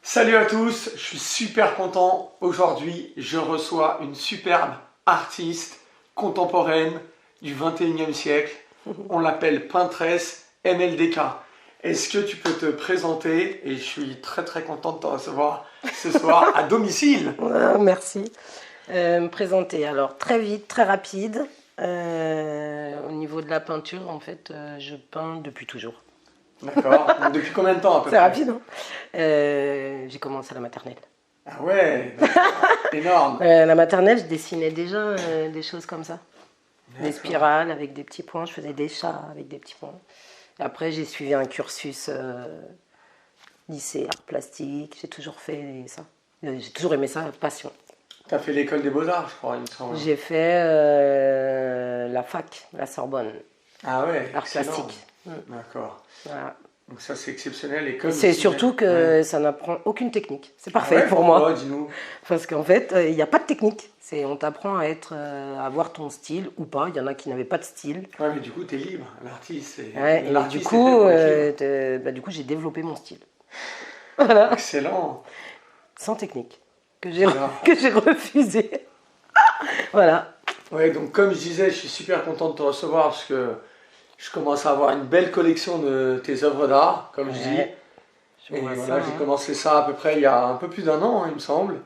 Salut à tous, je suis super content. Aujourd'hui, je reçois une superbe artiste contemporaine du 21e siècle. On l'appelle peintresse MLDK. Est-ce que tu peux te présenter? Et je suis très content de te recevoir ce soir à domicile. Merci. Me présenter, alors très vite, très rapide. Au niveau de la peinture, en fait, je peins depuis toujours. D'accord. Donc, depuis combien de temps à peu C'est près? rapide, hein. J'ai commencé à la maternelle. Ah ouais, énorme. La maternelle, je dessinais déjà des choses comme ça. Des D'accord. spirales avec des petits points. Je faisais des chats avec des petits points. Et après, j'ai suivi un cursus lycée, art plastique. J'ai toujours fait ça. J'ai toujours aimé ça, passion. Tu as fait l'école des beaux-arts, je crois, il me semble. J'ai fait la fac, la Sorbonne, Ah ouais, art excellent. plastique. D'accord. Voilà. Donc ça, c'est exceptionnel. Et comme C'est tu surtout disais- que Ouais. ça n'apprend aucune technique. C'est Ah parfait ouais, pour pourquoi, moi. dis-nous. Parce qu'en fait, il n'y a pas de technique. On t'apprend à avoir ton style ou pas. Il y en a qui n'avaient pas de style. Ouais, mais du coup, t'es libre. L'artiste, Ouais, et l'artiste du est coup, fait pour être libre. du coup, j'ai développé mon style. Voilà. Excellent. Sans technique. Que j'ai Alors. que j'ai refusé. Voilà. Ouais, donc comme je disais, je suis super content de te recevoir parce que je commence à avoir une belle collection de tes œuvres d'art, comme je dis. Ouais, je Et vois voilà, ça, j'ai hein. commencé ça à peu près il y a un peu plus d'un an, hein, il me semble.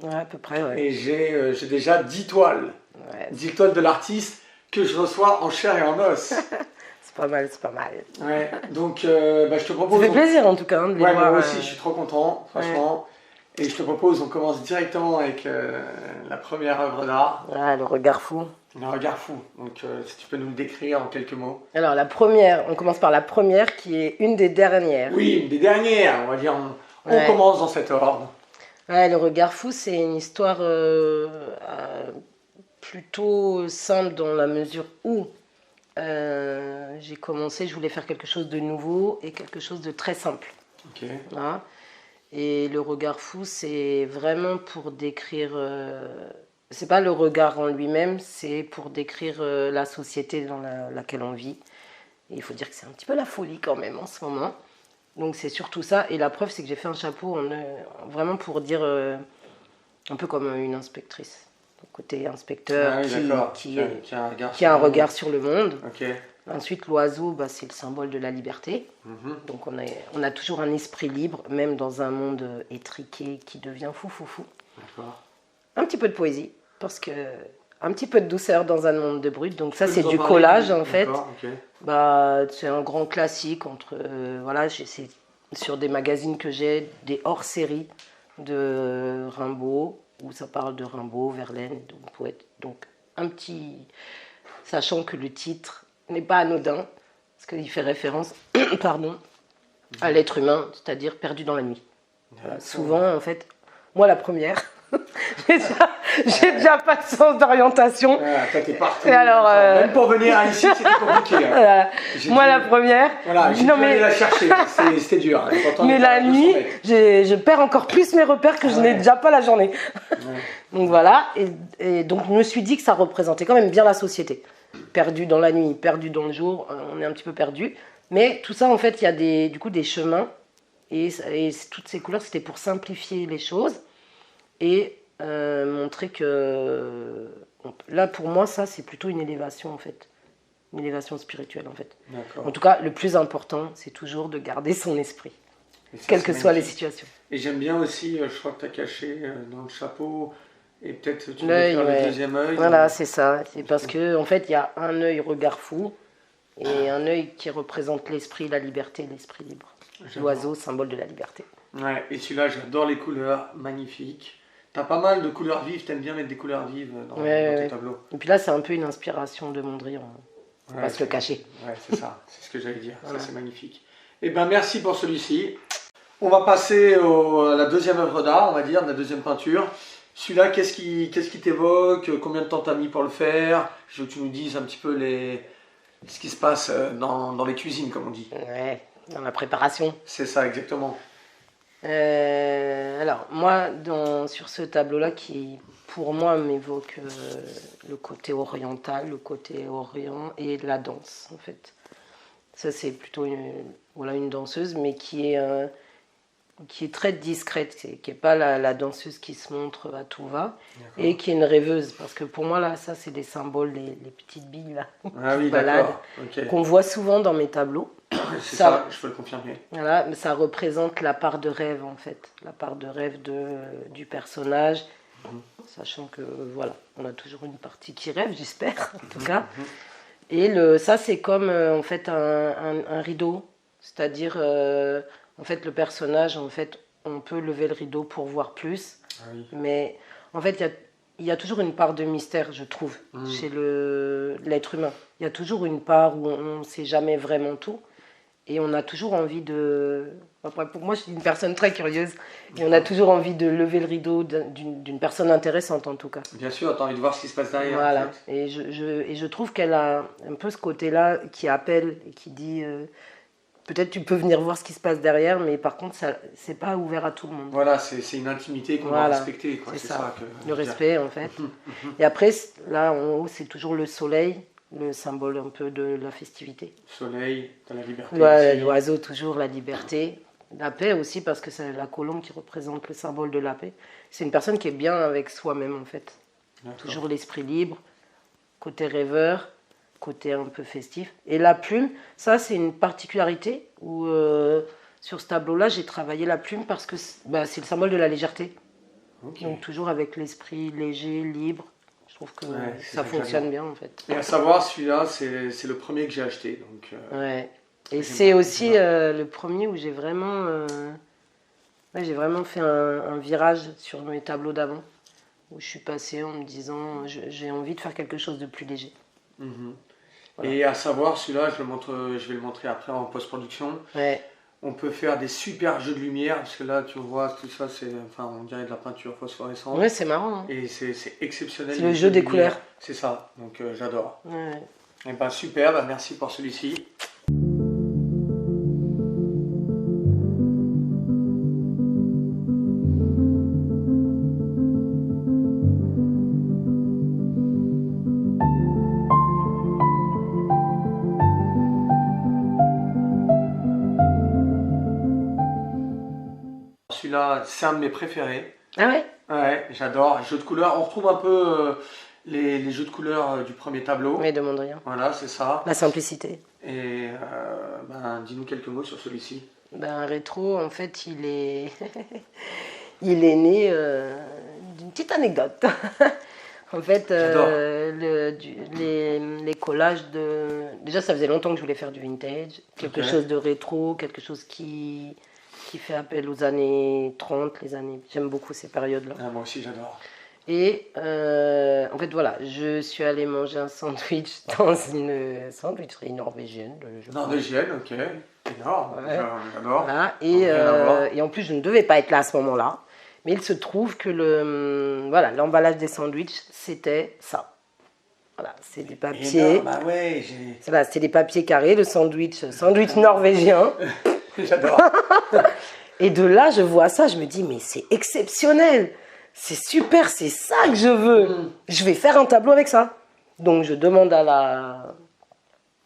Ouais, à peu près, ouais. Et j'ai déjà 10 toiles. Ouais, 10 toiles de l'artiste que je reçois en chair et en os. c'est pas mal, c'est pas mal. Ouais, donc je te Ça propose... fait plaisir en tout cas hein, de les Ouais, voir. moi aussi, je suis trop content, franchement. Et je te propose, on commence directement avec la première œuvre d'art, Le regard fou. Le regard fou. Donc, si tu peux nous le décrire en quelques mots. Alors la première, on commence par la première qui est une des dernières. Oui, une des dernières, on va dire. On Ouais. commence dans cet ordre. Ouais, le regard fou, c'est une histoire plutôt simple dans la mesure où j'ai commencé, je voulais faire quelque chose de nouveau et quelque chose de très simple. Ok. Voilà. Et le regard fou, c'est vraiment pour décrire. C'est pas le regard en lui-même, c'est pour décrire la société dans laquelle on vit. Et il faut dire que c'est un petit peu la folie quand même en ce moment. Donc c'est surtout ça. Et la preuve, c'est que j'ai fait un chapeau vraiment pour dire un peu comme une inspectrice. Donc, côté inspecteur Ah oui, d'accord. qui Qui a un regard sur le monde. Ok. Ensuite, l'oiseau, c'est le symbole de la liberté. Mhm. Donc on a toujours un esprit libre, même dans un monde étriqué qui devient fou. D'accord. Un petit peu de poésie, parce que un petit peu de douceur dans un monde de brut. Donc ça, Tu peux c'est nous en du parler? collage en fait. D'accord, ok. C'est un grand classique entre voilà, c'est sur des magazines que j'ai, des hors-séries de Rimbaud, où ça parle de Rimbaud, Verlaine, donc poète. Donc un petit, sachant que le titre n'est pas anodin, parce qu'il fait référence, pardon, à l'être humain, c'est-à-dire perdu dans la nuit. Voilà, souvent, en fait, moi la première, j'ai déjà pas de sens d'orientation. Ah, toi, t'es parti. Et alors, Même pour venir ici, c'était compliqué. Hein. Voilà. J'ai Moi dû- la première, Voilà, j'ai non dû aller mais, la chercher. C'était dur. Hein. Pourtant, on mais était la à 200 nuit, mètres. je perds encore plus mes repères que je n'ai Ouais. déjà pas la journée. Ouais. Donc voilà, et donc je me suis dit que ça représentait quand même bien la société. Perdu dans la nuit, perdu dans le jour, on est un petit peu perdu. Mais tout ça, en fait, il y a du coup des chemins. Et toutes ces couleurs, c'était pour simplifier les choses et montrer que... Là, pour moi, ça, c'est plutôt une élévation, en fait. Une élévation spirituelle, en fait. D'accord. En tout cas, le plus important, c'est toujours de garder son esprit, Et ça, quelles c'est que soient les magnifique. situations. Et j'aime bien aussi, je crois que tu as caché dans le chapeau, et peut-être tu veux L'œil, faire ouais. le deuxième œil. Voilà, c'est ça. C'est parce que en fait, il y a un œil regard fou et un œil qui représente l'esprit, la liberté, l'esprit libre. J'adore. L'oiseau, symbole de la liberté. Ouais, et celui-là, j'adore les couleurs, magnifique. T'as pas mal de couleurs vives, t'aimes bien mettre des couleurs vives dans tes Ouais. tableaux. Et puis là, c'est un peu une inspiration de Mondrian. On va Ouais, se le cacher. Ouais, c'est ça, c'est ce que j'allais dire. Voilà. Ça, c'est magnifique. Eh ben, merci pour celui-ci. On va passer à la deuxième œuvre d'art, on va dire, la deuxième peinture. Celui-là, qu'est-ce qui t'évoque? Combien de temps t'as mis pour le faire? Je veux que tu nous dises un petit peu ce qui se passe dans les cuisines, comme on dit. Ouais, dans la préparation. C'est ça, exactement. Alors, moi, sur ce tableau-là, qui pour moi m'évoque le côté oriental, le côté orient et la danse, en fait. Ça, c'est plutôt une danseuse, mais qui est qui est très discrète, qui n'est pas la danseuse qui se montre à tout va, et qui est une rêveuse. Parce que pour moi, là, ça, c'est des symboles, les petites billes là, qui baladent, qu'on voit souvent dans mes tableaux. C'est ça, je peux le confirmer. Voilà, mais ça représente la part de rêve, en fait. La part de rêve du personnage. Sachant que, voilà, on a toujours une partie qui rêve, j'espère, en tout cas. Et ça, c'est comme, en fait, un rideau. C'est-à-dire, en fait, le personnage, en fait, on peut lever le rideau pour voir plus. Ah oui. Mais, en fait, il y a toujours une part de mystère, je trouve, chez l'être humain. Il y a toujours une part où on ne sait jamais vraiment tout. Et on a toujours envie de... Enfin, pour moi, je suis une personne très curieuse. Et on a toujours envie de lever le rideau d'une personne intéressante, en tout cas. Bien sûr, tu as envie de voir ce qui se passe derrière. Voilà. En fait. Et je trouve qu'elle a un peu ce côté-là qui appelle et qui dit... peut-être tu peux venir voir ce qui se passe derrière, mais par contre, c'est pas ouvert à tout le monde. Voilà, c'est une intimité qu'on doit respecter. C'est ça le respect, en fait. Et après, là, en haut, c'est toujours le soleil. Le symbole un peu de la festivité. Soleil, de la liberté. Ouais, l'oiseau, toujours la liberté. La paix aussi, parce que c'est la colombe qui représente le symbole de la paix. C'est une personne qui est bien avec soi-même, en fait. Toujours l'esprit libre, côté rêveur, côté un peu festif. Et la plume, ça, c'est une particularité où, sur ce tableau-là, j'ai travaillé la plume parce que c'est le symbole de la légèreté. Donc, toujours avec l'esprit léger, libre. Je trouve que ça fonctionne bien, en fait. Et à savoir, celui-là, c'est le premier que j'ai acheté. Donc, ouais. Et c'est aussi le premier où j'ai vraiment fait un virage sur mes tableaux d'avant, où je suis passée en me disant j'ai envie de faire quelque chose de plus léger. Voilà. Et à savoir, celui-là, je vais le montrer après en post-production. Ouais. On peut faire des super jeux de lumière, parce que là, tu vois, tout ça, on dirait de la peinture phosphorescente. Ouais, c'est marrant. Hein. Et c'est exceptionnel. C'est le jeu des couleurs. C'est ça, donc j'adore. Ouais. Et ben super, merci pour celui-ci. Celui-là, c'est un de mes préférés. Ah ouais? Ouais, j'adore. Jeux de couleurs, on retrouve un peu les jeux de couleurs du premier tableau. Mais de Mondrian. Voilà, c'est ça. La simplicité. Et dis-nous quelques mots sur celui-ci. Rétro, en fait, il est né d'une petite anecdote. En fait, les collages Déjà, ça faisait longtemps que je voulais faire du vintage. Quelque chose de rétro, quelque chose qui fait appel aux années 30, J'aime beaucoup ces périodes-là. Ah, moi aussi, j'adore. Et en fait, voilà, je suis allée manger un sandwich dans une sandwicherie norvégienne. Norvégienne, ok. Énorme, ouais. J'adore. Voilà. Et en plus, je ne devais pas être là à ce moment-là. Mais il se trouve que l'emballage des sandwichs, c'était ça. Voilà, c'est des papiers. Bah ouais, c'est des papiers carrés, le sandwich norvégien. J'adore. Et de là, je vois ça, je me dis, mais c'est exceptionnel. C'est super, c'est ça que je veux. Je vais faire un tableau avec ça. Donc, je demande à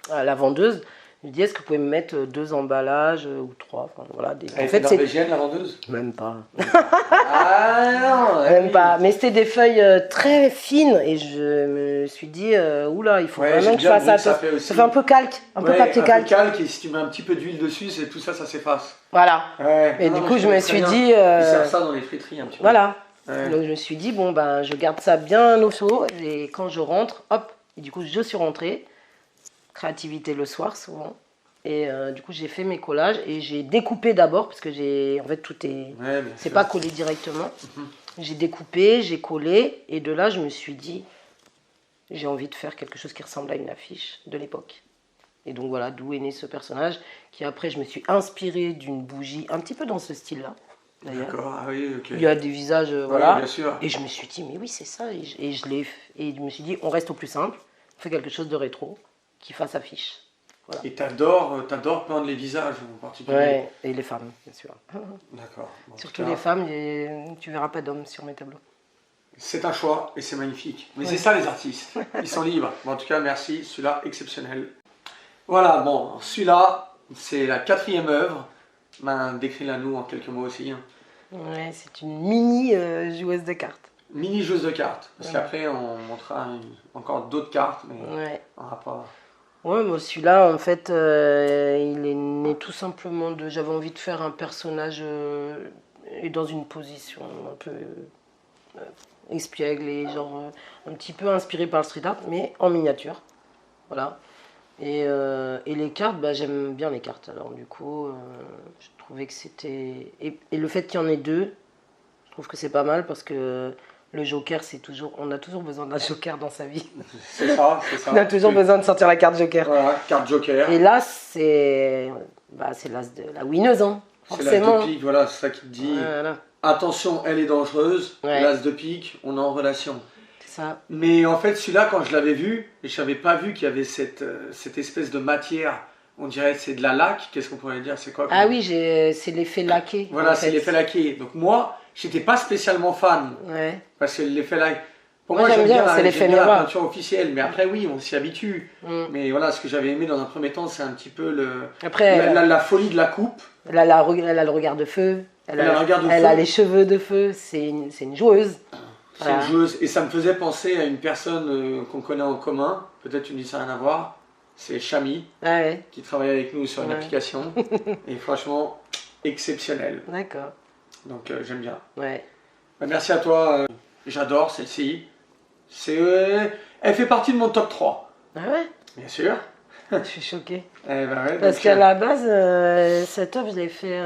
la vendeuse, je lui dis, est-ce que vous pouvez me mettre 2 emballages ou 3 voilà, Elle était norvégienne, la vendeuse? Même pas. Ah non. Même pas. Mais c'était des feuilles très fines et je me suis dit, oula, il faut vraiment que je fasse ça. Ça fait un peu calque, un peu papier calque. Calque, et si tu mets un petit peu d'huile dessus, tout ça s'efface. Voilà. Ouais. Et du coup, je me suis dit... Ils servent ça dans les friteries un petit peu. Voilà. Ouais. Donc je me suis dit, je garde ça bien au chaud et quand je rentre, hop. Et du coup, je suis rentrée. Créativité le soir, souvent. Et du coup, j'ai fait mes collages et j'ai découpé d'abord parce que en fait, tout est... c'est pas collé directement. J'ai découpé, j'ai collé et de là, je me suis dit, j'ai envie de faire quelque chose qui ressemble à une affiche de l'époque. Et donc voilà, d'où est né ce personnage qui après, je me suis inspirée d'une bougie un petit peu dans ce style-là. D'accord, ah oui, ok. Il y a des visages, voilà. Bien sûr. Et je me suis dit, mais oui, c'est ça. Et je me suis dit, on reste au plus simple, on fait quelque chose de rétro qui fasse affiche. Voilà. Et t'adores peindre les visages en particulier. Ouais, et les femmes, bien sûr. D'accord. Surtout les femmes, tu verras pas d'hommes sur mes tableaux. C'est un choix et c'est magnifique. Mais c'est ça les artistes, ils sont libres. En tout cas, merci, celui-là exceptionnel. Voilà, celui-là, c'est la 4e œuvre. Ben, décris-la nous en quelques mots aussi. Hein. Ouais, c'est une mini joueuse de cartes. Mini joueuse de cartes. Parce Ouais. qu'après, on montrera encore d'autres cartes, mais Ouais. en rapport. Ouais, moi celui-là, en fait, il est né tout simplement de. J'avais envie de faire un personnage et dans une position un peu espiègle et genre un petit peu inspiré par le street art, mais en miniature. Voilà. Et les cartes, bah, j'aime bien les cartes. Alors du coup, je trouvais que c'était. Et le fait qu'il y en ait deux, je trouve que c'est pas mal parce que le joker, c'est toujours. On a toujours besoin d'un joker dans sa vie. C'est ça, c'est ça. On a toujours besoin de sortir la carte joker. Voilà, carte joker. Et là, c'est l'as de la winneuse, hein, C'est l'as forcément. de pique, voilà, c'est ça qui te dit. Voilà, Attention, elle est dangereuse. Ouais. L'as de pique, on est en relation. c'est ça. Mais en fait, celui-là, quand je l'avais vu, je n'avais pas vu qu'il y avait cette espèce de matière. On dirait que c'est de la laque. Qu'est-ce qu'on pourrait dire? C'est quoi Ah oui, c'est l'effet laqué. Voilà, en c'est fait. l'effet laqué. Donc moi, j'étais pas spécialement fan. Ouais. Parce que l'effet laque. Pour Moi, moi, j'aime bien, c'est l'effet j'aime bien la miroir. peinture officielle. Mais après, oui, on s'y habitue. Mm. Mais voilà, ce que j'avais aimé dans un premier temps, c'est un petit peu Après, la folie de la coupe. elle a le regard de feu. Elle a le regard de elle feu. a les cheveux de feu. C'est une joueuse. C'est Voilà. une joueuse. Et ça me faisait penser à une personne qu'on connaît en commun. Peut-être tu me dis ça n'a rien à voir. C'est Chami, Ah ouais, qui travaille avec nous sur une Ouais. application. Et franchement, exceptionnel. d'accord. Donc j'aime bien. Ouais. Bah, merci à toi. J'adore celle-ci. Elle fait partie de mon top 3. Ah ouais, Bien sûr. je suis choquée. Eh ben ouais, Parce donc, qu'à la base, cette œuvre, je l'ai fait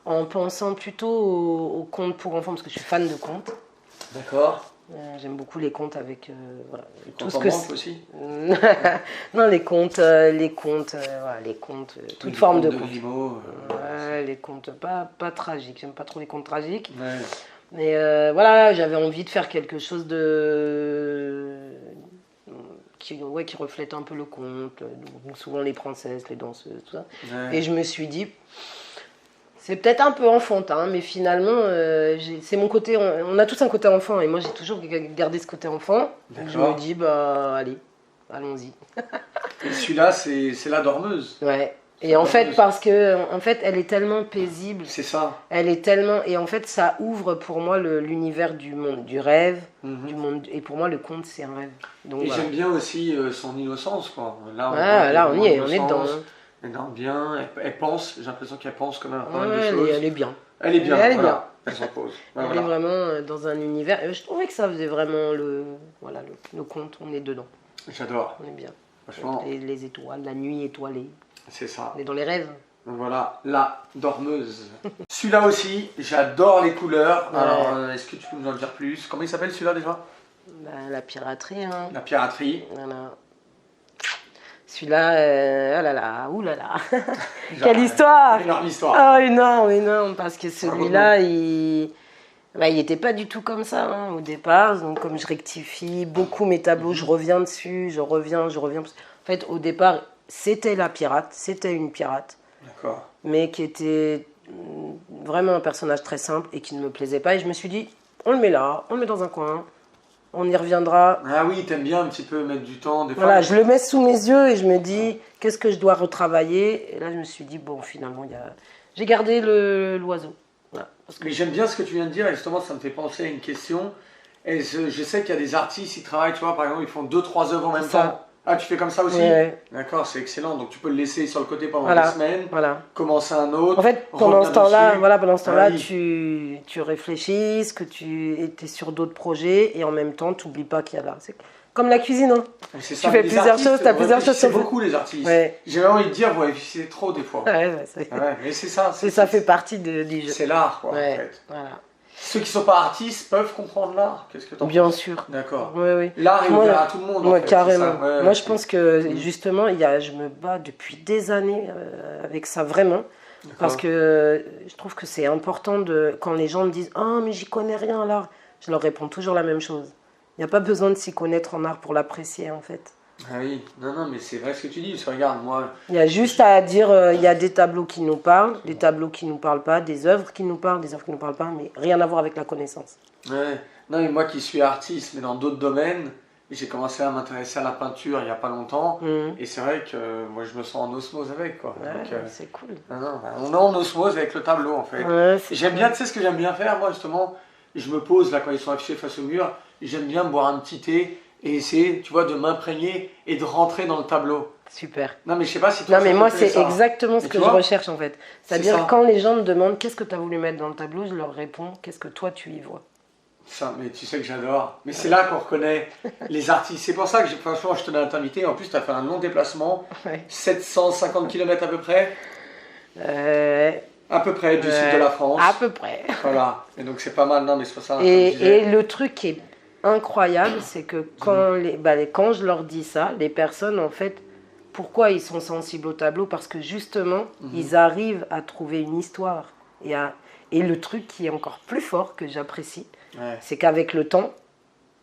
en pensant plutôt aux contes pour enfants, parce que je suis fan de contes. D'accord. J'aime beaucoup les contes avec voilà, Les tout comptes ce en que banque aussi. non, les contes, voilà, les contes, toute forme de contes. Grimaud. Ouais, les contes pas tragiques. J'aime pas trop les contes tragiques. Ouais. Mais voilà, j'avais envie de faire quelque chose qui reflète un peu le conte. Donc souvent les princesses, les danseuses, tout ça. Ouais. Et je me suis dit, c'est peut-être un peu enfantin, mais finalement, c'est mon côté. On a tous un côté enfant, et moi j'ai toujours gardé ce côté enfant. Donc je me D'accord. dis, bah allez, allons-y. Et celui-là, c'est la dormeuse. Ouais. Et en fait, parce que en fait, elle est tellement paisible, C'est ça. elle est tellement, et en fait, ça ouvre pour moi l'univers du monde, du rêve, Mhm. du monde. Et pour moi, le conte, c'est un rêve. Donc Et voilà. j'aime bien aussi son innocence, quoi. Là, Ah, là, on y est, on est innocence. dedans. Hein. Elle dort bien, elle pense, j'ai l'impression qu'elle pense quand même à pas mal de Ouais, choses. elle est bien. Elle est bien, Elle est voilà. Elle s'en pose. Elle Voilà. est vraiment dans un univers. Et je trouvais que ça faisait vraiment le conte. On est dedans. J'adore, On est bien. franchement, Les étoiles, la nuit étoilée. c'est ça. On est dans les rêves. Donc voilà, la dormeuse. Celui-là aussi, j'adore les couleurs. Ouais. Alors, est-ce que tu peux nous en dire plus? Comment il s'appelle celui-là déjà? Bah, la piraterie, hein. La piraterie. Voilà. Celui-là, oh là là, ouh là là. Quelle histoire! Énorme histoire. Ah, énorme, énorme, parce que celui-là, il était pas du tout comme ça hein, au départ. Donc, comme je rectifie beaucoup mes tableaux, je reviens dessus, je reviens. En fait, au départ, c'était c'était une pirate, D'accord. mais qui était vraiment un personnage très simple et qui ne me plaisait pas. Et je me suis dit, on le met là, on le met dans un coin, on y reviendra. Ah oui, t'aimes bien un petit peu mettre du temps, des fois. Voilà, je le mets sous mes yeux et je me dis, qu'est-ce que je dois retravailler? Et là, je me suis dit, bon, finalement, j'ai gardé l'oiseau. Voilà, parce que Mais j'aime bien ce que tu viens de dire, et justement, ça me fait penser à une question. Et je sais qu'il y a des artistes, ils travaillent, tu vois, par exemple, ils font 2-3 œuvres en même C'est ça. temps. Ah, tu fais comme ça aussi? Ouais, D'accord, c'est excellent. Donc tu peux le laisser sur le côté pendant Voilà. des semaines, voilà. commencer un autre. En fait, pendant revenir ce temps-là, dessus. voilà, pendant ce temps-là, Ah oui. tu réfléchis, que tu étais sur d'autres projets et en même temps, tu n'oublies pas qu'il y a là. C'est comme la cuisine, hein. C'est tu fais les plusieurs artistes, choses, t'as plusieurs choses réfléchissez sur- beaucoup les artistes. Ouais. J'ai envie de dire, vous réfléchissez trop des fois. Ouais, Ouais, mais c'est ça. ça fait partie du jeu. C'est l'art, quoi, Ouais, en fait. voilà. Ceux qui sont pas artistes peuvent comprendre l'art. Qu'est-ce que t'en Bien penses? sûr. D'accord. Oui, oui. L'art est Moi, ouvert à tout le monde. en Ouais, fait, carrément. c'est ça. Ouais, Moi, je pense que Mhm. justement, je me bats depuis des années avec ça, vraiment. D'accord. Parce que je trouve que c'est important quand les gens me disent oh, mais j'y connais rien à l'art, je leur réponds toujours la même chose. Il n'y a pas besoin de s'y connaître en art pour l'apprécier, en fait. Ah oui, non, mais c'est vrai ce que tu dis. Parce que regarde, moi, Il y a juste à dire il y a des tableaux qui nous parlent, des tableaux qui ne nous parlent pas, des œuvres qui nous parlent, des œuvres qui ne nous parlent pas, mais rien à voir avec la connaissance. ouais. Non, mais moi qui suis artiste, mais dans d'autres domaines, j'ai commencé à m'intéresser à la peinture il n'y a pas longtemps. Mhm. Et c'est vrai que moi, je me sens en osmose avec, quoi. Ouais, Donc, c'est cool. non, on est en osmose avec le tableau, en fait. Ouais, c'est J'aime cool. bien, tu sais ce que j'aime bien faire, moi, justement, je me pose, là, quand ils sont affichés face au mur, j'aime bien boire un petit thé et essayer, tu vois, de m'imprégner et de rentrer dans le tableau. Super. Non, mais je sais pas si toi, Non, mais ça moi, te plaît, c'est ça. exactement ce Mais que tu je vois, recherche en fait. c'est C'est-à-dire, ça. quand les gens me demandent qu'est-ce que tu as voulu mettre dans le tableau, je leur réponds qu'est-ce que toi tu y vois. Ça, mais tu sais que j'adore. Mais c'est là qu'on reconnaît les artistes. C'est pour ça que, franchement, je tenais à t'inviter. En plus, tu as fait un long déplacement, Ouais. 750 km à peu près. Euh, À peu près, du sud de la France. À peu près. Voilà. Et donc, c'est pas mal. Non, mais c'est pour ça, comme je Et disais. le truc qui est incroyable, c'est que quand je leur dis ça, les personnes, en fait, pourquoi ils sont sensibles au tableau? Parce que justement, ils arrivent à trouver une histoire. Et le truc qui est encore plus fort, que j'apprécie, Ouais. c'est qu'avec le temps,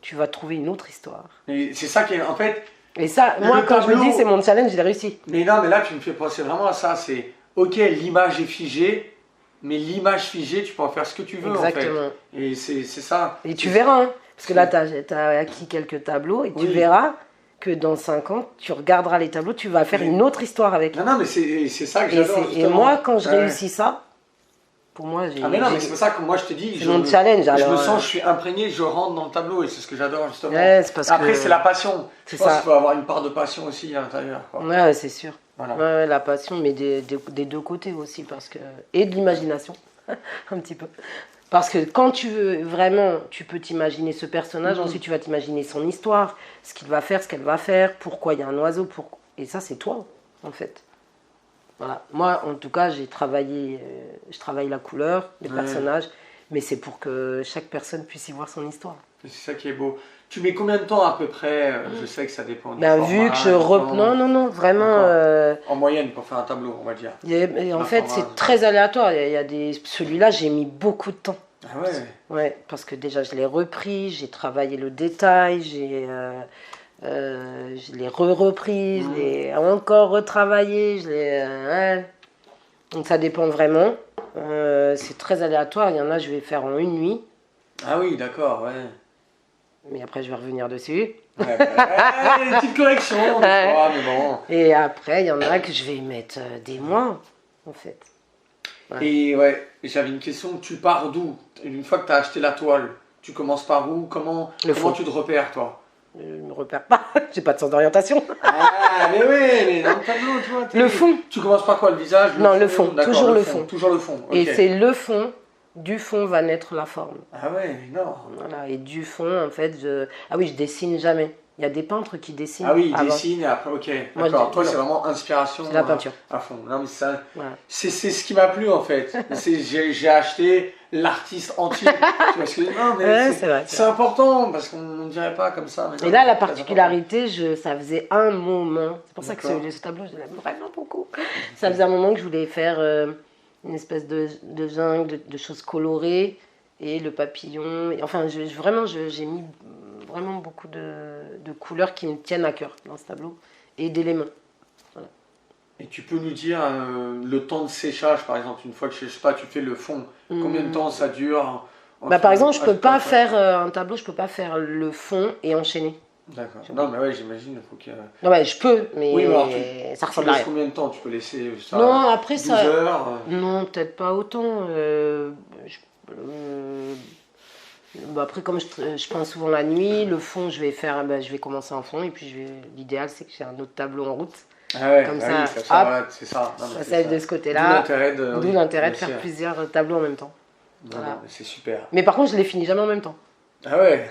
tu vas trouver une autre histoire. Et c'est ça qui est, en fait. Et ça, Le moi, quand je me tableau- dis c'est mon challenge, je l'ai réussi. Mais non, mais là, tu me fais penser vraiment à ça. C'est, ok, l'image est figée, mais l'image figée, tu peux en faire ce que tu veux, Exactement. en fait. Et c'est ça. Et tu verras, hein, parce que là, tu as acquis quelques tableaux, et tu Oui. verras que dans 5 ans, tu regarderas les tableaux, tu vas faire Oui. une autre histoire avec. Non, non, mais c'est ça que Et, j'adore. et justement. moi, quand je Ouais. réussis ça, pour moi, j'ai. Ah, mais non, mais j'ai- c'est pour ça que moi, je te dis. c'est mon challenge. Je Alors, me sens, je suis imprégné, je rentre dans le tableau, et c'est ce que j'adore, justement. Ouais, c'est parce Après, que- c'est la passion. Je c'est pense ça. qu'il faut avoir une part de passion aussi à l'intérieur, quoi. Ouais, c'est sûr. Voilà. Ouais, la passion, mais des deux côtés aussi, parce que et de l'imagination, un petit peu. Parce que quand tu veux vraiment, tu peux t'imaginer ce personnage, ensuite tu vas t'imaginer son histoire, ce qu'il va faire, ce qu'elle va faire, pourquoi il y a un oiseau, et ça c'est toi, en fait. Voilà. Moi, en tout cas, je travaille la couleur, les Ouais. personnages, mais c'est pour que chaque personne puisse y voir son histoire. Et c'est ça qui est beau. Tu mets combien de temps à peu près Je sais que ça dépend du Ben, format, vu que je du reprends. temps. Non, vraiment. D'accord. En moyenne, pour faire un tableau, on va dire. Et en fait, L'information. c'est très aléatoire. Il y a celui-là, j'ai mis beaucoup de temps. Ah ouais. Ouais, parce que déjà, je l'ai repris, j'ai travaillé le détail, je l'ai repris, je l'ai encore retravaillé, ouais. Donc ça dépend vraiment. C'est très aléatoire. Il y en a, je vais faire en une nuit, Ah oui, d'accord, ouais. mais après, je vais revenir dessus. Ouais, une petite correction, des Ouais. fois, mais bon. Et après, il y en a que je vais y mettre des mois, en fait. Ouais. Et ouais, j'avais une question, tu pars d'où? Une fois que tu as acheté la toile, tu commences par où? Comment fond. tu te repères, toi? Je ne me repère pas, j'ai pas de sens d'orientation. Ah, mais oui, mais dans le tableau, tu vois. Le fond. Tu commences par quoi, le visage? Non, le fond, D'accord, toujours le fond. Toujours le fond, ok. Et c'est le fond, du fond va naître la forme. Ah ouais, non. Voilà, et du fond, en fait, ah oui, je dessine jamais. Il y a des peintres qui dessinent. Ah oui, il avant. dessine et après, ok. Moi, D'accord, je- toi, non. c'est vraiment inspiration. C'est la peinture. À fond. Non, mais ça, Voilà. c'est ce qui m'a plu, en fait. J'ai acheté l'artiste entier. Tu vois ce que je veux dire? Non, mais Ouais, c'est vrai, c'est c'est important parce qu'on ne dirait pas comme ça. mais Et non, là, la c'est très particularité, ça faisait un moment, c'est pour ça que D'accord. ce tableau, je l'aime vraiment beaucoup. Ça faisait un moment que je voulais faire une espèce de jungle, de choses colorées, et le papillon. Et enfin, vraiment, j'ai mis vraiment beaucoup de couleurs qui me tiennent à cœur dans ce tableau, et d'éléments. Et tu peux nous dire le temps de séchage, par exemple, une fois que, je sais pas, tu fais le fond, combien de temps ça dure? Bah, par exemple, je peux pas faire un tableau, je peux pas faire le fond et enchaîner. D'accord. Non, mais ouais, j'imagine, il faut que... Non, ouais, je peux, mais Oui, mais alors, ça tu ressemble à laisses rien. combien de temps? Tu peux laisser ça Non, après 12 ça. heures Non, peut-être pas autant. Bah, après, comme je peins souvent la nuit, le fond, je vais commencer en fond, et puis l'idéal, c'est que j'ai un autre tableau en route. Ah ouais, Comme bah ça, oui, hop, voilà, c'est ça. Non, mais Ça c'est celle ça. de ce côté-là. D'où l'intérêt de bien faire sûr. plusieurs tableaux en même temps. Non, Voilà. non, mais c'est super. Mais par contre, je les finis jamais en même temps. Ah ouais,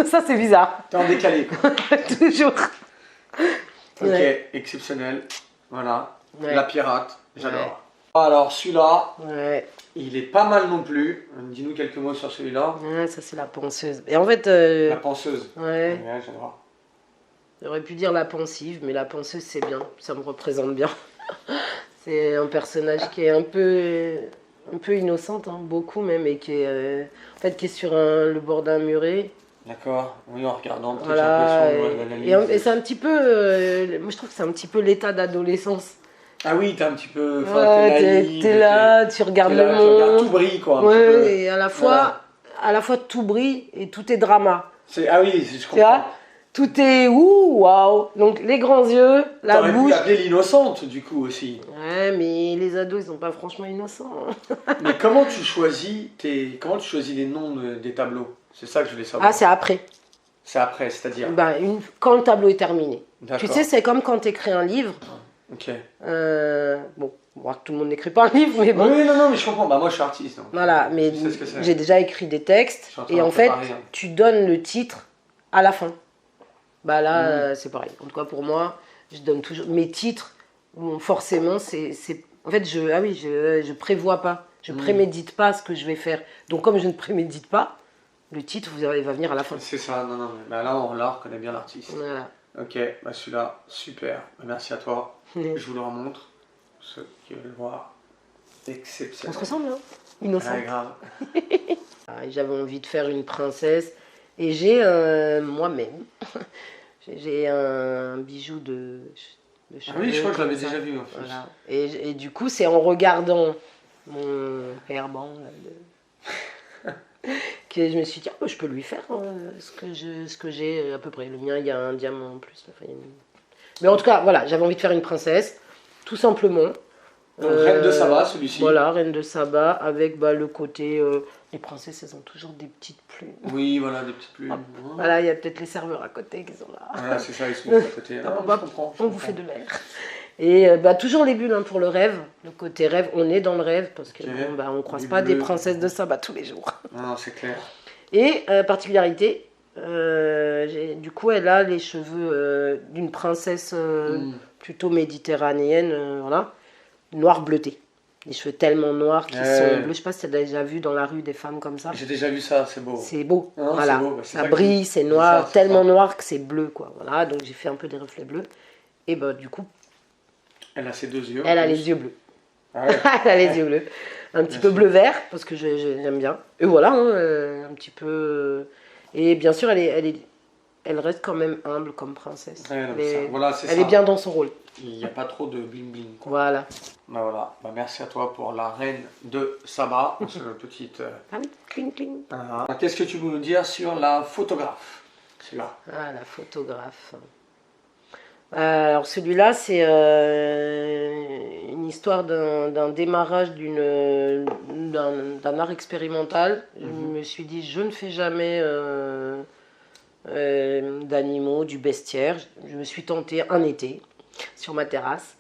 Ça, c'est bizarre. t'es en décalé, quoi. Toujours. Ok, Ouais. exceptionnel. Voilà. Ouais. La pirate, j'adore. Ouais. Alors, celui-là, Ouais. il est pas mal non plus. Dis-nous quelques mots sur celui-là. Ouais, ça, c'est la penseuse. Et en fait, La penseuse. ouais, Ouais, j'adore. j'aurais pu dire la pensive, mais la penseuse, c'est bien. Ça me représente bien. C'est un personnage qui est un peu innocente, hein, beaucoup même, et qui est, en fait, qui est sur le bord d'un muret. D'accord. Oui, en regardant, peut-être Voilà. l'impression de l'analyse. Et c'est un petit peu, moi je trouve que c'est un petit peu l'état d'adolescence. Ah oui, t'es un petit peu. Enfin, Ouais, t'es naïf, t'es là, tu regardes t'es le là, tu regardes, tout monde. brille, quoi. Un petit Ouais, peu. et à la Voilà. fois tout brille et tout est drama. Ah oui, je Tu comprends. vois Tout est ouh, waouh. Donc les grands yeux, la T'aurais pu bouche. l'appeler l'innocente du coup aussi. Ouais, mais les ados, ils sont pas franchement innocents. Mais comment tu choisis les noms des tableaux? C'est ça que je voulais savoir. Ah, c'est après. C'est après, c'est-à-dire. Ben, quand le tableau est terminé. Tu D'accord. sais, c'est comme quand tu écris un livre. Ok. Bon, moi, tout le monde n'écrit pas un livre, mais bon. Oui, non, mais je comprends. Bah, moi, je suis artiste. Donc, Voilà, mais je sais ce que c'est. j'ai déjà écrit des textes. Je suis en train Et de en fait, préparer, hein. tu donnes le titre à la fin. Bah là, Mmh. c'est pareil. En tout cas, pour moi, je donne toujours mes titres. Bon, forcément, c'est. En fait, je prévois pas. Je prémédite pas ce que je vais faire. Donc, comme je ne prémédite pas, le titre il va venir à la fin. C'est ça, non, mais bah, là, on reconnaît bien l'artiste. Voilà. Ok, bah celui-là, super. Bah, merci à toi. Je vous le remontre. Pour ceux qui veulent le voir. On Exceptionnel. se ressemble, hein, innocent. Ouais, grave. J'avais envie de faire une princesse. Et j'ai moi-même, j'ai un bijou de cheveux. Ah oui, je crois que je l'avais comme ça. déjà vu en plus. Voilà. Et du coup, c'est en regardant mon hairband que je me suis dit, ah, bah, je peux lui faire ce que j'ai à peu près. Le mien, il y a un diamant en plus. Enfin, mais en tout cas, voilà, j'avais envie de faire une princesse, tout simplement. Donc, Reine de Saba, celui-ci. Voilà, Reine de Saba, avec le côté... les princesses, elles ont toujours des petites plumes. Oui, voilà, des petites plumes. Voilà, il y a peut-être les serveurs à côté qui sont là. Voilà, c'est ça, ils sont à côté. Ah, je comprends. On vous fait de l'air. Et toujours les bulles hein, pour le rêve, le côté rêve, on est dans le rêve parce que Ok. on ne croise Du pas des bleu. princesses de Saba tous les jours. Non, c'est clair. Et particularité, du coup elle a les cheveux d'une princesse plutôt méditerranéenne, voilà, noir bleuté. Les cheveux tellement noirs qui sont bleus. Je sais pas si tu as déjà vu dans la rue des femmes comme ça. J'ai déjà vu ça, c'est beau. C'est beau, Non, voilà. c'est beau, bah, c'est ça ça brille, qui- c'est c'est noir, ça, c'est tellement ça. noir que c'est bleu, quoi. Voilà, donc j'ai fait un peu des reflets bleus. Et du coup, Elle a ses deux yeux. elle en a plus. les yeux bleus. Ah ouais. Elle a les yeux bleus. Un petit Bien peu sûr. bleu-vert, parce que j'aime bien. Et voilà, hein, un petit peu... Et bien sûr, elle reste quand même humble comme princesse. Ouais, non, elle ça, est, voilà, c'est elle ça. est bien dans son rôle. Il n'y a pas trop de bling bling. Quoi. Voilà. Bah voilà, bah merci à toi pour la reine de Saba. C'est une petite. Ah oui, cling cling. Voilà. Qu'est-ce que tu veux nous dire sur la photographe? C'est là. Ah, la photographe. Alors celui-là, c'est une histoire d'un démarrage d'un art expérimental. Je me suis dit, je ne fais jamais d'animaux, du bestiaire. Je me suis tentée un été sur ma terrasse.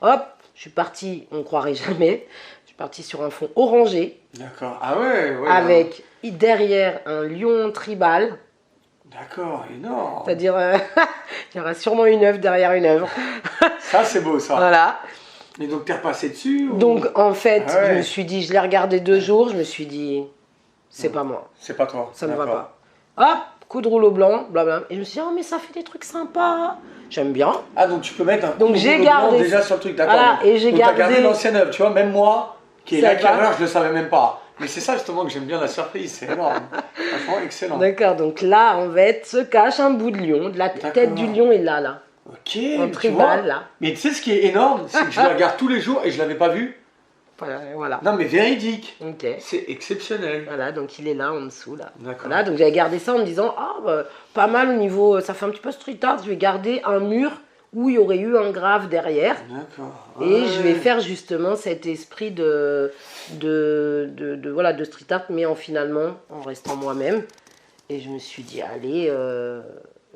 Hop, je suis partie, on ne croirait jamais, je suis partie sur un fond orangé D'accord. Ah ouais, ouais. avec derrière un lion tribal. D'accord, énorme. C'est-à-dire, il y aura sûrement une œuvre derrière une œuvre. Ça, c'est beau, ça. Voilà. Mais donc, t'es repassé dessus ou... Donc, en fait, Ah ouais. je me suis dit, je l'ai regardé 2 jours, je me suis dit, c'est pas moi, C'est pas toi. ça ne va D'accord. pas. Hop, coup de rouleau blanc, blablabla. Et je me suis dit, oh, mais ça fait des trucs sympas. J'aime bien. Ah, donc tu peux mettre un Donc, j'ai rouleau blanc gardé- déjà sur le truc, d'accord. Voilà, Donc- et j'ai donc, t'as gardé- gardé l'ancienne œuvre, tu vois, même moi, qui est Ça l'acquéreur, va. je le savais même pas. Mais c'est ça justement que j'aime bien la surprise, c'est énorme. Franchement, excellent. D'accord, donc là, en fait, se cache un bout de lion. De la D'accord. tête du lion est là. Ok, En tu tribal, vois. là. Mais tu sais ce qui est énorme, c'est que je le regarde tous les jours et je l'avais pas vu. Voilà. Non mais véridique. Ok. C'est exceptionnel. Voilà, donc il est là en dessous, là. D'accord. Voilà, donc j'avais gardé ça en me disant, pas mal au niveau, ça fait un petit peu street art, je vais garder un mur où il y aurait eu un grave derrière. D'accord. Et Ouais. je vais faire justement cet esprit de street art, mais finalement, en restant moi-même. Et je me suis dit, allez,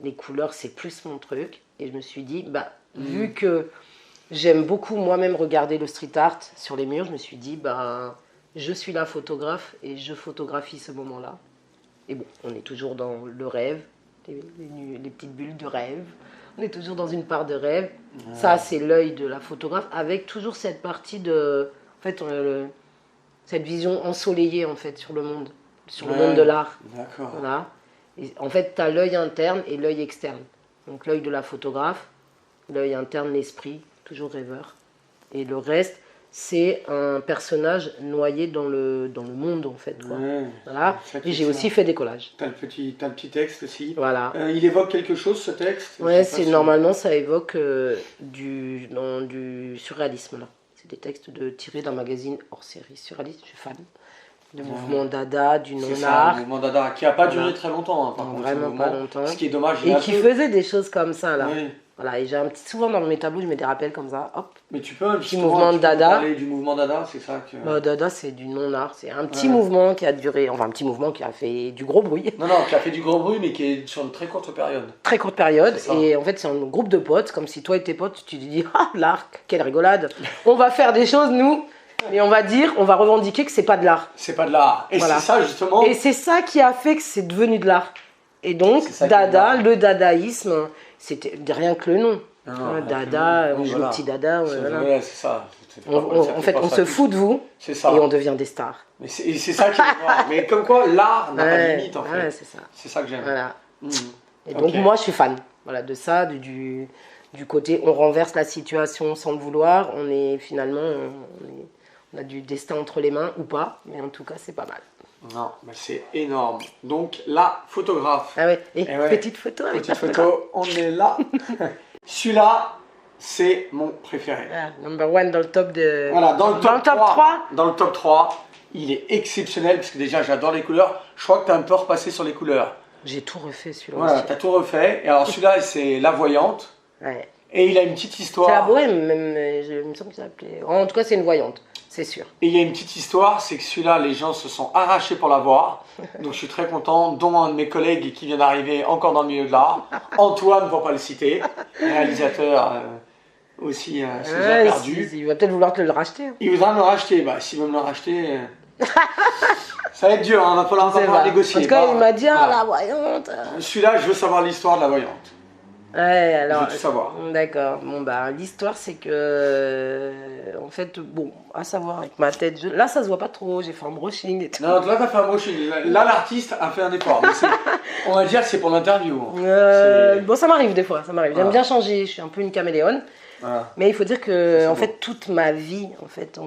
les couleurs, c'est plus mon truc. Et je me suis dit, vu que j'aime beaucoup moi-même regarder le street art sur les murs, je me suis dit, je suis la photographe et je photographie ce moment-là. Et bon, on est toujours dans le rêve, les petites bulles de rêve. On est toujours dans une part de rêve. Ouais. Ça, c'est l'œil de la photographe, avec toujours cette partie de... En fait, cette vision ensoleillée, en fait, sur le monde de l'art. D'accord. Voilà. Et, en fait, tu as l'œil interne et l'œil externe. Donc, l'œil de la photographe, l'œil interne, l'esprit, toujours rêveur. Et le reste, c'est un personnage noyé dans le monde, en fait. Quoi. Ouais, voilà. Et j'ai aussi fait des collages. T'as le petit texte aussi. Voilà. Il évoque quelque chose, ce texte? Ouais, normalement, ça évoque du surréalisme, là. C'est des textes tirés d'un magazine hors série surréaliste, je suis fan. de mouvement dada, du C'est ça, non-art. le mouvement dada, qui n'a pas duré Voilà. très longtemps, hein, par Non, contre. vraiment ce mouvement. pas longtemps. Ce qui est dommage. Et qui faisait des choses comme ça, là. Oui. Voilà, et j'ai un petit, souvent dans mes tableaux, je mets des rappels comme ça, hop. Mais tu peux justement mouvement tu peux dada. parler du mouvement dada, c'est ça que... Bah, dada, c'est du non-art, c'est un petit mouvement qui a duré, enfin un petit mouvement qui a fait du gros bruit. Non, non, qui a fait du gros bruit, mais qui est sur une très courte période. Très courte période, C'est ça. et en fait c'est un groupe de potes, comme si toi et tes potes, tu te dis, ah l'art, quelle rigolade, on va faire des choses nous, et on va revendiquer que c'est pas de l'art. C'est pas de l'art. Et Voilà. c'est ça justement... Et c'est ça qui a fait que c'est devenu de l'art. Et donc, C'est ça qui est de dada, l'art. le dadaïsme, c'était rien que le nom. Non, Hein, non, dada, oui, on joue voilà. le petit dada, C'est voilà. ouais, c'est ça. C'est pas- En fait, on se fout de vous C'est ça. et on devient des stars. Mais c'est ça qui est fort. Mais comme quoi, l'art n'a pas de limite en fait. Ouais, c'est ça. C'est ça que j'aime. Voilà. Mhm. Et donc Ok. moi je suis fan, voilà, de ça, du côté on renverse la situation sans le vouloir, on est finalement on a du destin entre les mains ou pas, mais en tout cas c'est pas mal. Non, mais c'est énorme. Donc là, photographe. Ah ouais, et Eh ouais. petite photo avec Petite ta photo, on est là. Celui-là, c'est mon préféré. Ah, number one dans le top de. Voilà, dans le top 3. Dans le top 3, il est exceptionnel parce que déjà j'adore les couleurs. Je crois que tu as un peu repassé sur les couleurs. J'ai tout refait celui-là Voilà, aussi. tu as tout refait. Et alors celui-là, c'est La Voyante. Ouais. Et il a une petite histoire. C'est la bohème même, il me semble qu'il s'appelait. En tout cas c'est une voyante, c'est sûr. Et il y a une petite histoire, c'est que celui-là, les gens se sont arrachés pour l'avoir. Donc je suis très content, dont un de mes collègues qui vient d'arriver encore dans le milieu de l'art, Antoine, pour pas le citer, réalisateur aussi, ses heures Ouais, perdues. il va peut-être vouloir te le racheter. Hein. Il voudra me le racheter. Bah, s'il veut me le racheter, ça va être dur, hein, va falloir C'est encore vrai. négocier. En tout cas, Bah, il m'a dit, ah voilà. la voyante. Celui-là, je veux savoir l'histoire de La Voyante. Ouais, alors. Je veux tout savoir. D'accord. Bon, bah, l'histoire, c'est que. En fait, bon, à savoir, avec ma tête, là, ça se voit pas trop, j'ai fait un brushing et tout. Non, là, t'as fait un brushing. Là, l'artiste a fait un effort. Mais on va dire que c'est pour l'interview. C'est- Bon, ça m'arrive des fois, ça m'arrive. J'aime Voilà. bien changer, je suis un peu une caméléone. Voilà. Mais il faut dire que, C'est en beau. fait, toute ma vie, en fait, on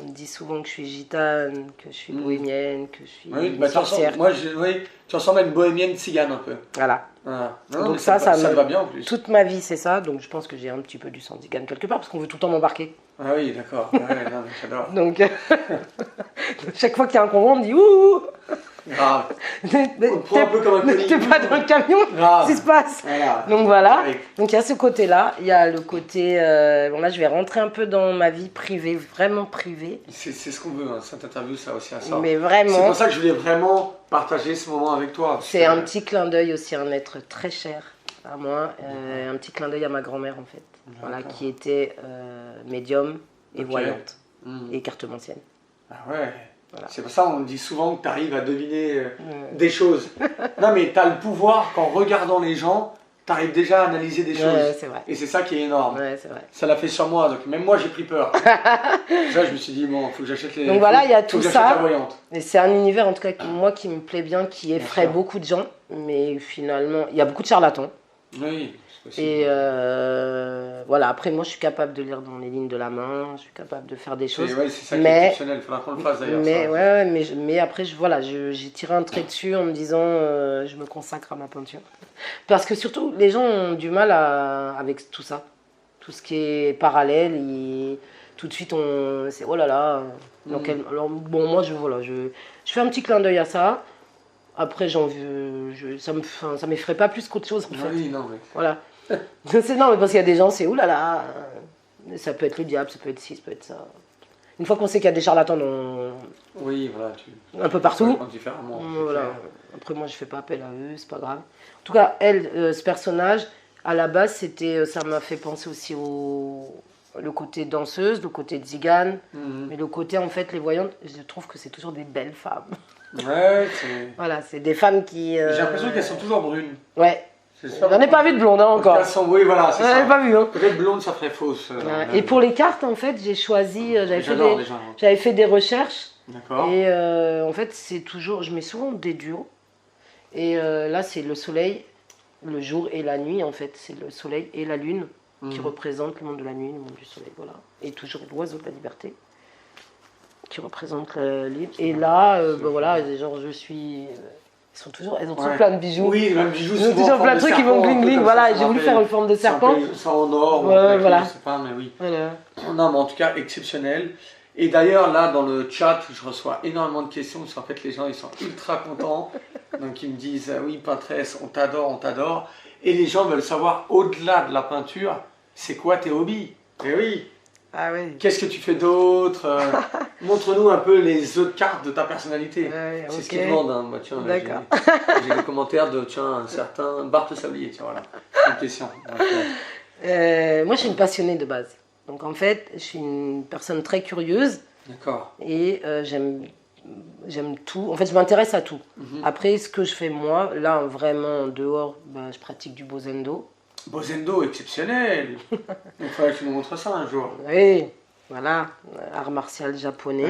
me dit souvent que je suis gitane, que je suis bohémienne, que je suis Oui, une bah, tu sorcière. ressembles, oui, tu ressembles à une bohémienne tzigane un peu. Voilà. Voilà. Non, Donc mais ça ça me- te va bien en plus. Toute ma vie, c'est ça. Donc je pense que j'ai un petit peu du sang tzigane quelque part, parce qu'on veut tout le temps m'embarquer. Ah oui, d'accord. Ouais, non, mais j'adore. Donc, chaque fois qu'il y a un convoi, on me dit ouh, Grave. t'es On te prend un peu comme un colis. t'es pas dans le camion, Grave. qu'est-ce qui se passe? Voilà. Donc voilà. Oui. Donc il y a ce côté-là. Il y a le côté. Bon, là, je vais rentrer un peu dans ma vie privée, vraiment privée. C'est ce qu'on veut, hein. Cette interview, ça aussi à ça. Mais C'est vraiment, pour ça que je voulais vraiment partager ce moment avec toi. parce c'est que- un petit clin d'œil aussi à un être très cher à moi. Un petit clin d'œil à ma grand-mère, en fait. Voilà, D'accord. qui était médium et Ok. voyante Mhm. et cartomancienne. Ah ouais. Voilà. C'est pour ça qu'on dit souvent que tu arrives à deviner des choses. Non, mais tu as le pouvoir qu'en regardant les gens, tu arrives déjà à analyser des choses. Ouais, c'est vrai. Et c'est ça qui est énorme. Ouais, c'est vrai. Ça l'a fait sur moi, donc même moi j'ai pris peur. Là, je me suis dit, bon, faut que j'achète les. Donc voilà, il y a faut tout que j'achète ça. la voyante. Et c'est un univers, en tout cas, moi, qui me plaît bien, qui effraie sûr. beaucoup de gens. Mais finalement, il y a beaucoup de charlatans. Oui, c'est possible. Et voilà, après, moi, je suis capable de lire dans les lignes de la main, je suis capable de faire des choses. Ouais, c'est ça qui est mais- exceptionnel, il faudra qu'on le fasse d'ailleurs. Mais, ça. ouais, mais après, voilà, j'ai tiré un trait dessus en me disant je me consacre à ma peinture. Parce que surtout, les gens ont du mal avec tout ça. Tout ce qui est parallèle, tout de suite, c'est oh là là. Alors, bon, moi, voilà, je fais un petit clin d'œil à ça. Après, ça m'effraie pas plus qu'autre chose, en fait. Oui, non, mais. Voilà. Non, mais parce qu'il y a des gens, c'est oulala, ça peut être le diable, ça peut être ci, ça peut être ça. Une fois qu'on sait qu'il y a des charlatans Oui, voilà, un peu partout, tu différemment. voilà. Après, moi, je fais pas appel à eux, c'est pas grave. En tout cas, elle, ce personnage, à la base, ça m'a fait penser aussi le côté danseuse, le côté tzigane, mais le côté, en fait, les voyantes, je trouve que c'est toujours des belles femmes. Ouais, c'est. Voilà, c'est des femmes qui. J'ai l'impression qu'elles sont toujours brunes. Ouais. J'espère J'en ai pas vu de blonde, hein, encore. Elles sont... Oui, voilà, c'est J'en ça. ai pas vu, hein. Peut-être blonde, ça ferait fausse. Ouais. Et pour les cartes, en fait, j'ai choisi. J'adore déjà. J'avais fait des recherches. D'accord. Et en fait, c'est toujours. Je mets souvent des duos. Et là, c'est le soleil, le jour et la nuit, en fait. C'est le soleil et la lune qui représentent le monde de la nuit, le monde du soleil. Voilà. Et toujours l'oiseau de la liberté qui représente l'île. Et là, ben voilà, genre, je suis. Elles ont toujours plein de bijoux. Oui, même bijoux. Ils ont toujours plein de trucs qui vont gling gling. Voilà, j'ai voulu faire une forme de serpent. Ça en or, Ouais, ou voilà. je sais pas, mais oui. Voilà. Non, mais en tout cas, exceptionnel. Et d'ailleurs, là, dans le chat, je reçois énormément de questions, parce qu'en fait, les gens, ils sont ultra contents. Donc, ils me disent, ah oui, Pinterest, on t'adore, on t'adore. Et les gens veulent savoir, au-delà de la peinture, c'est quoi tes hobbies? Eh oui, Ah oui. qu'est-ce que tu fais d'autre? Montre-nous un peu les autres cartes de ta personnalité. Ouais, C'est ok. ce qu'ils demandent. Hein. Bah, tiens, là, D'accord. j'ai des commentaires de, tiens, un certain Bart Sablier. Tiens, voilà, c'est une question. Donc, Moi, je suis une passionnée de base. Donc, en fait, je suis une personne très curieuse d'accord. et j'aime tout. En fait, je m'intéresse à tout. Mhm. Après, ce que je fais moi, là, vraiment, en dehors, bah, je pratique du Bozendo. Bozendo, exceptionnel. Il faudrait que tu nous montres ça un jour. Oui, voilà, art martial japonais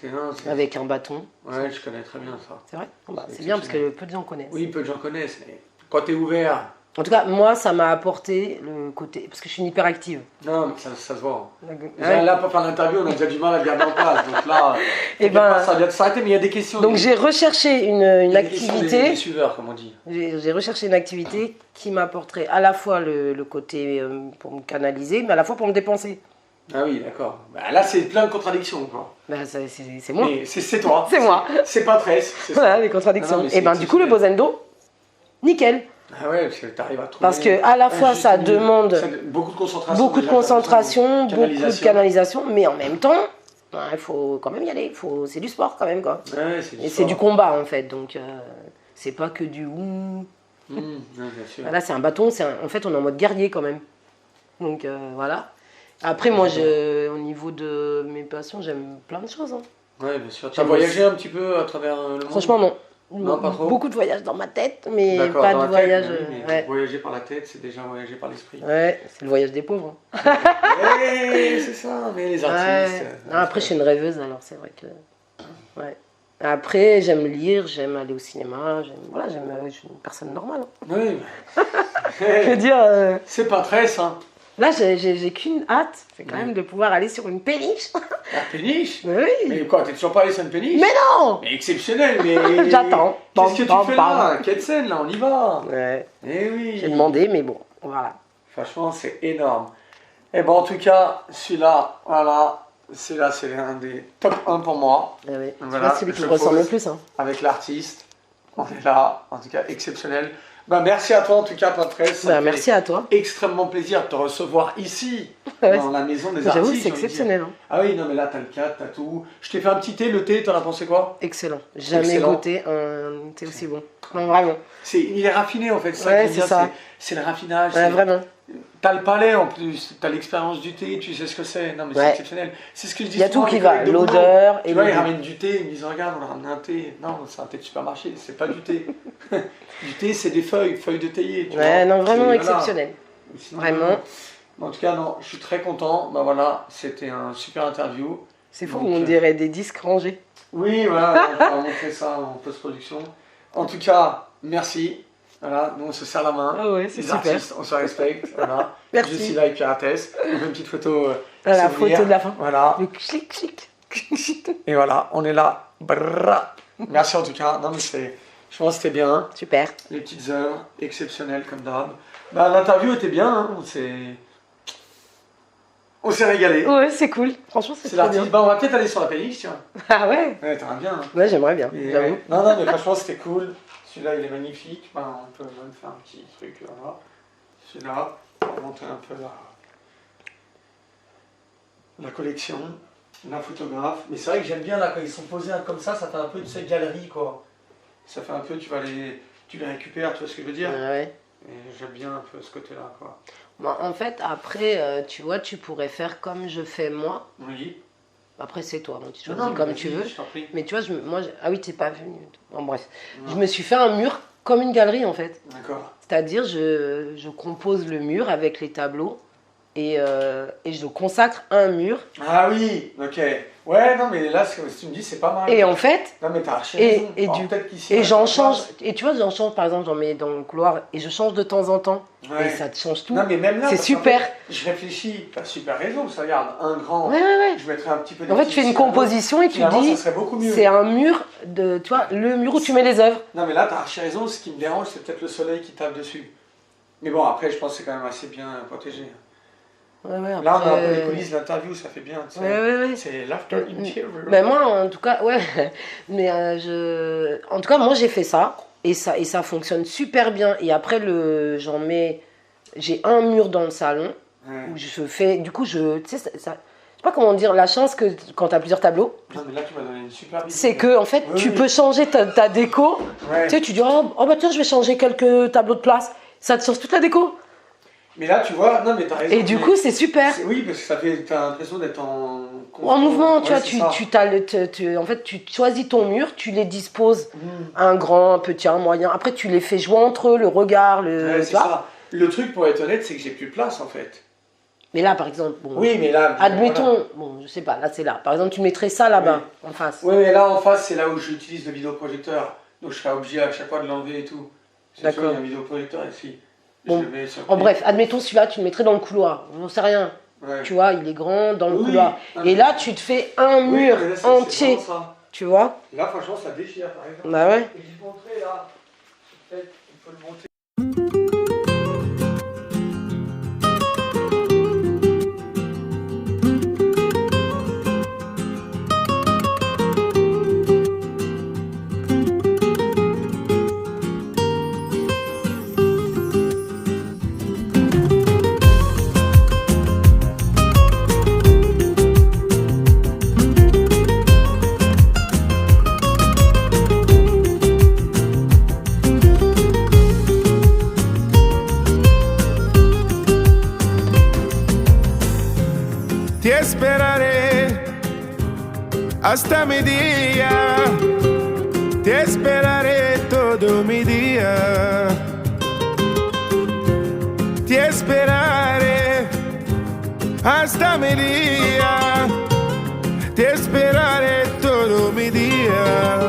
C'est avec un bâton. ouais, je connais très bien ça. C'est vrai? Bah, C'est c'est bien parce que exceptionnel. peu de gens connaissent. Oui, peu de gens connaissent, mais quand t'es ouvert, En tout cas, moi, ça m'a apporté le côté. Parce que je suis une hyperactive. non, mais ça se voit. Déjà, Ouais. là, pour faire l'interview, on a déjà du mal à le garder en place. Donc là, Eh t'inquiète ben, pas, ça vient de s'arrêter, mais il y a des questions. Donc, j'ai recherché une Il y a des questions activité. des suiveurs, comme on dit. J'ai recherché une activité qui m'apporterait à la fois le côté pour me canaliser, mais à la fois pour me dépenser. Ah oui, d'accord. Bah, là, c'est plein de contradictions, quoi. Ben, c'est moi. Mais c'est toi. C'est moi. C'est pas Pinterest. C'est ça. Voilà, les contradictions. Non, mais Et ben, c'est du coup, le Bozendo, nickel. Ah ouais, parce que t'arrives à trouver. Parce que à la fois, juste ça milieu. demande Beaucoup de concentration. beaucoup de déjà, concentration, beaucoup de canalisation. canalisation, mais en même temps, il faut quand même y aller. C'est du sport quand même, quoi. Ouais, c'est du Et c'est sport. du combat, en fait. Donc, c'est pas que du ouh. Ouais, bien sûr. Là, c'est un bâton. En fait, on est en mode guerrier quand même. Donc, voilà. Après, moi, au niveau de mes passions, j'aime plein de choses. Hein. Ouais, bien sûr. Tu as J'aime voyagé un petit peu à travers le monde? Franchement, non. Non, pas trop. Beaucoup de voyages dans ma tête, mais D'accord, pas dans de la voyage. tête, mais oui, mais Ouais, voyager par la tête, c'est déjà voyager par l'esprit. ouais, c'est le voyage des pauvres. Hein. Ouais, c'est ça, mais les artistes. Ouais. Non, après, je suis une rêveuse, alors c'est vrai que. Ouais. Après, j'aime lire, j'aime aller au cinéma, voilà, je suis une personne normale. Hein. Oui, Je veux dire, c'est pas très ça. là, j'ai qu'une hâte, c'est quand même de pouvoir aller sur une péniche. La péniche? Oui. Mais quoi, t'es toujours pas allé sur une péniche? Mais non. Mais exceptionnel, mais. J'attends. Qu'est-ce que tu Bam, fais bam, là? Quelle scène là? On y va. Ouais. Eh oui. J'ai demandé, mais bon, voilà. Franchement, c'est énorme. Et bon, en tout cas, celui-là, voilà, celui-là, c'est un des top 1 pour moi. Ah ouais. Voilà, C'est celui qui je me ressemble pose. le plus. Hein. Avec l'artiste. On est là, en tout cas, exceptionnel. Ben, merci à toi, en tout cas, Patrice. Ça Bah, me fait merci à toi. extrêmement plaisir de te recevoir ici, Ouais. dans la maison des artistes. J'avoue, j'ai c'est envie de dire. exceptionnel. Hein. Ah oui, non, mais là, t'as le cadre, t'as tout. Je t'ai fait un petit thé, le thé, t'en as pensé quoi? Excellent. Jamais Excellent. goûté un thé aussi bon. Non, vraiment. Il est raffiné, en fait. Ça Ouais, que j'aime c'est bien, ça. c'est le raffinage. Ouais, c'est- vraiment. T'as le palais en plus, t'as l'expérience du thé, tu sais ce que c'est. Non mais c'est Ouais. exceptionnel. C'est ce que je dis Il y a souvent tout qui à mes va, collègues de boulot. l'odeur et Tu vois, le ils goût. ramènent du thé, ils me disent regarde, on a ramené un thé. Non, c'est un thé de supermarché, c'est pas du thé. Du thé, c'est des feuilles de théier. Tu Ouais, vois. non, vraiment C'est- exceptionnel. voilà. Sinon, Vraiment. En tout cas, non, je suis très content. Ben voilà, c'était un super interview. C'est fou, Donc, on dirait des disques rangés. Oui, voilà, on va montrer ça en post-production. En tout cas, merci. Voilà, nous on se serre la main. Ah ouais, c'est Les super. artistes, on se respecte. Voilà. Merci. Je suis là avec Pirates. On fait une petite photo. La souvenir. photo de la fin. Voilà. Le clic, clic. Et voilà, on est là. Brrra. Merci en tout cas. Non, mais je pense que c'était bien. Super. Les petites œuvres exceptionnelles comme d'hab. Bah, l'interview était bien. Hein. On s'est régalé. Ouais, c'est cool. Franchement, c'est C'est trop l'artiste. bien. Bah, on va peut-être aller sur la péniche, tiens. Ah ouais. Ouais, t'aimerais bien. Hein. Ouais, j'aimerais bien. Et, J'avoue. non, non, mais franchement, c'était cool. Celui-là, il est magnifique. Ben, on peut même faire un petit truc. Voilà. Celui-là, on va montrer un peu la collection, la photographe. Mais c'est vrai que j'aime bien là, quand ils sont posés comme ça fait un peu de cette galerie, quoi. Ça fait un peu, tu les récupères, tu vois ce que je veux dire? Ouais. Et j'aime bien un peu ce côté-là, quoi. Bon, en fait, après, tu vois, tu pourrais faire comme je fais moi. Oui. Après, c'est toi, donc tu Non, choisis mais comme vas-y, tu veux. je t'en prie. Mais tu vois, ah oui, t'es pas venu. Bon, bref. Non. Je me suis fait un mur comme une galerie, en fait. D'accord. C'est-à-dire, je compose le mur avec les tableaux et je consacre un mur. Ah oui, ok. Ouais, non, mais là, ce que tu me dis, c'est pas mal. Et en fait, Non, mais t'as archi Et- raison. et Alors, du- peut-être qu'ici, et on a j'en pas change. place. Et tu vois, j'en change, par exemple, j'en mets dans le couloir et je change de temps en temps. Ouais. Et ça te change tout. Non, mais même là, C'est parce qu'en super. fait, je réfléchis, t'as super raison, ça regarde, un grand, Ouais, ouais, ouais. je mettrais un petit peu En fait, tu fais une ici, un autre. composition et tu Finalement, dis, ça serait beaucoup mieux. c'est un mur de, tu vois, le mur où tu mets les œuvres. Non, mais là, t'as archi raison, ce qui me dérange, c'est peut-être le soleil qui tape dessus. Mais bon, après, je pense que c'est quand même assez bien protégé. Ouais, Là, on a un peu les coulisses de l'interview, ça fait bien. Ouais. C'est l'after interview. Ben moi, en tout cas, ouais. Mais en tout cas, moi, j'ai fait ça. Et ça fonctionne super bien. Et après, j'ai un mur dans le salon où je fais. Du coup, tu sais, je sais pas comment dire, la chance que quand tu as plusieurs tableaux. Non, mais là, tu m'as donné une super idée. C'est que, en fait, tu peux changer ta déco. Ouais. Tu sais, tu dis, oh, bah tiens, je vais changer quelques tableaux de place. Ça te change toute la déco. Mais là, tu vois, non, mais t'as raison. Et du coup, c'est super. Oui, parce que t'as l'impression d'être en mouvement, tu ouais, vois, en fait, tu choisis ton mur, tu les disposes, un grand, un petit, un moyen. Après, tu les fais jouer entre eux, le regard, ouais, tu c'est vois. ça. Le truc, pour être honnête, c'est que j'ai plus de place, en fait. Mais là, par exemple, bon, oui, mais là, admettons, voilà. bon, je sais pas, là, c'est là. Par exemple, tu mettrais ça là-bas, en face. Oui, mais là, en face, c'est là où j'utilise le vidéoprojecteur. Donc, je serais obligé à chaque fois de l'enlever et tout. D'accord. Il y a un vidéoprojecteur ici. Bon. Je le mets sur En bref, admettons celui-là, tu le mettrais dans le couloir. J'en sais rien. Ouais. Tu vois, il est grand dans le couloir. Non, et là, tu te fais un mur là, entier. ça. Tu vois. Là, franchement, ça déchire, par exemple. Bah ouais. Et j'y montrer, là. Peut-être qu'il faut le monter. Ti esperaré hasta mi día, te esperaré todo mi día, te esperaré hasta mi día, te esperaré todo mi día.